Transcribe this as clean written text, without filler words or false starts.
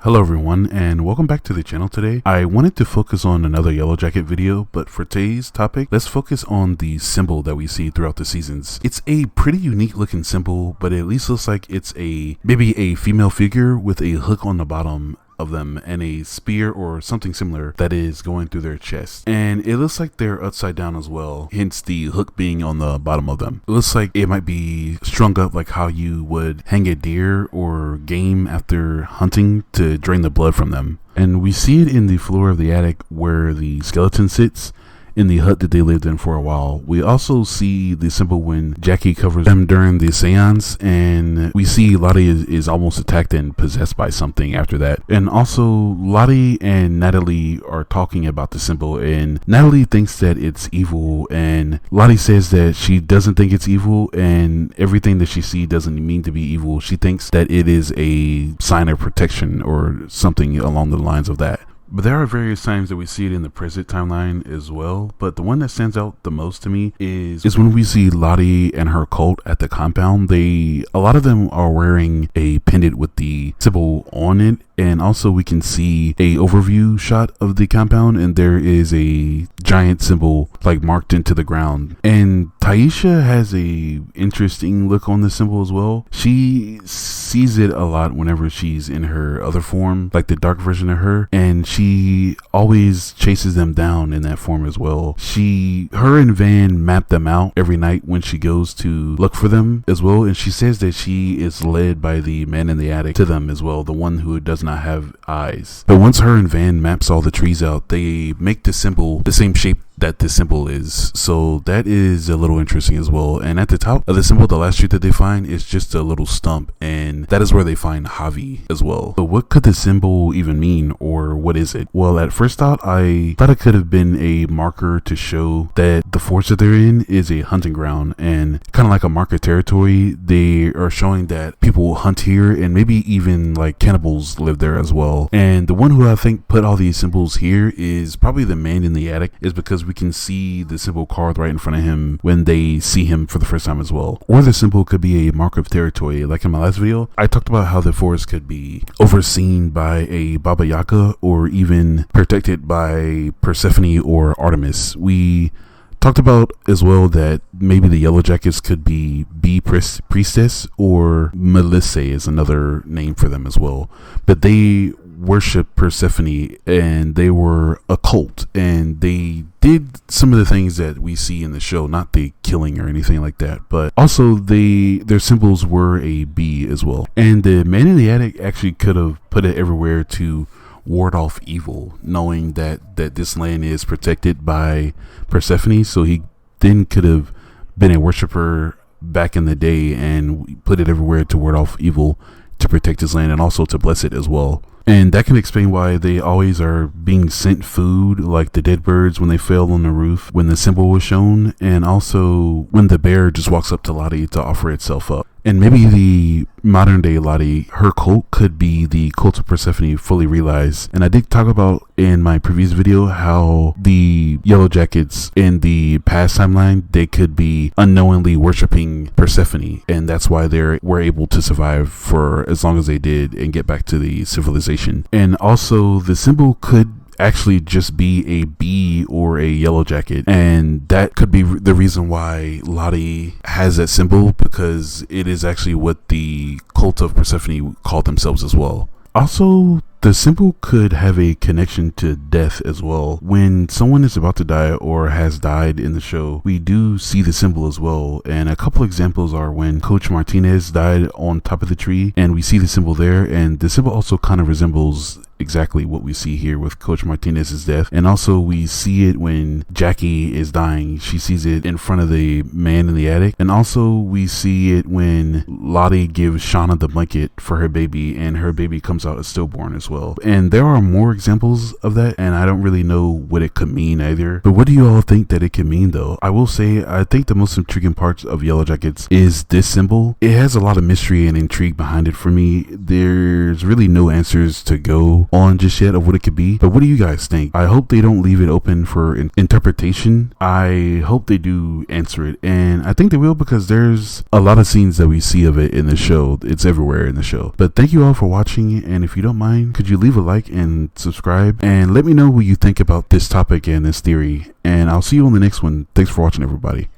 Hello everyone, and welcome back to the channel today. I wanted to focus on another Yellowjacket video, but for today's topic, let's focus on the symbol that we see throughout the seasons. It's a pretty unique looking symbol, but it at least looks like it's maybe a female figure with a hook on the bottom of them and a spear or something similar that is going through their chest, and it looks like they're upside down as well, hence the hook being on the bottom of them. It looks like it might be strung up like how you would hang a deer or game after hunting to drain the blood from them. And we see it in the floor of the attic where the skeleton sits in the hut that they lived in for a while. We also see the symbol when Jackie covers them during the seance, and we see Lottie is almost attacked and possessed by something after that. And also Lottie and Natalie are talking about the symbol, and Natalie thinks that it's evil, and Lottie says that she doesn't think it's evil, and everything that she sees doesn't mean to be evil. She thinks that it is a sign of protection or something along the lines of that. But there are various times that we see it in the present timeline as well. But the one that stands out the most to me is when we see Lottie and her cult at the compound. A lot of them are wearing a pendant with the symbol on it. And also we can see a overview shot of the compound, and there is a giant symbol like marked into the ground. And Taisha has a interesting look on the symbol as well. She sees it a lot whenever she's in her other form, like the dark version of her, and she always chases them down in that form as well. Her and Van map them out every night when she goes to look for them as well, and she says that she is led by the man in the attic to them as well, the one who does not have eyes. But once her and Van maps all the trees out, they make the symbol the same shape that the symbol is, so that is a little interesting as well. And at the top of the symbol, the last tree that they find is just a little stump, and that is where they find Javi as well. But what could the symbol even mean, or what is it? Well, at first thought, I thought it could have been a marker to show that the forest that they're in is a hunting ground, and kind of like a marker territory. They are showing that people hunt here, and maybe even like cannibals live there as well. And the one who I think put all these symbols here is probably the man in the attic, is because we can see the symbol carved right in front of him when they see him for the first time as well. Or the symbol could be a mark of territory. Like in my last video, I talked about how the forest could be overseen by a Baba Yaga, or even protected by Persephone or Artemis. We talked about as well that maybe the Yellowjackets could be bee priestess, or Melissa is another name for them as well. But they worship Persephone, and they were a cult, and they did some of the things that we see in the show, not the killing or anything like that, but also their symbols were a bee as well. And the man in the attic actually could have put it everywhere to ward off evil, knowing that this land is protected by Persephone, so he then could have been a worshiper back in the day and put it everywhere to ward off evil, to protect his land, and also to bless it as well. And that can explain why they always are being sent food, like the dead birds when they fell on the roof when the symbol was shown, and also when the bear just walks up to Lottie to offer itself up. And maybe the modern day Lottie, her cult could be the cult of Persephone fully realized. And I did talk about in my previous video how the Yellowjackets in the past timeline, they could be unknowingly worshiping Persephone, and that's why they were able to survive for as long as they did and get back to the civilization. And also the symbol could actually just be a bee or a Yellowjacket, and that could be the reason why Lottie has that symbol, because it is actually what the cult of Persephone called themselves as well. Also, the symbol could have a connection to death as well. When someone is about to die or has died in the show, we do see the symbol as well. And a couple examples are when Coach Martinez died on top of the tree, and we see the symbol there, and the symbol also kind of resembles exactly what we see here with Coach Martinez's death. And also we see it when Jackie is dying. She sees it in front of the man in the attic. And also we see it when Lottie gives Shauna the blanket for her baby, and her baby comes out as stillborn as well. And there are more examples of that, and I don't really know what it could mean either. But what do you all think that it could mean though? I will say, I think the most intriguing parts of Yellowjackets is this symbol. It has a lot of mystery and intrigue behind it for me. There's really no answers to go on just yet of what it could be, but what do you guys think? I hope they don't leave it open for interpretation. I hope they do answer it, and I think they will, because there's a lot of scenes that we see of it in the show. It's everywhere in the show. But thank you all for watching, and if you don't mind, could you leave a like and subscribe, and let me know what you think about this topic and this theory, and I'll see you on the next one. Thanks for watching, everybody.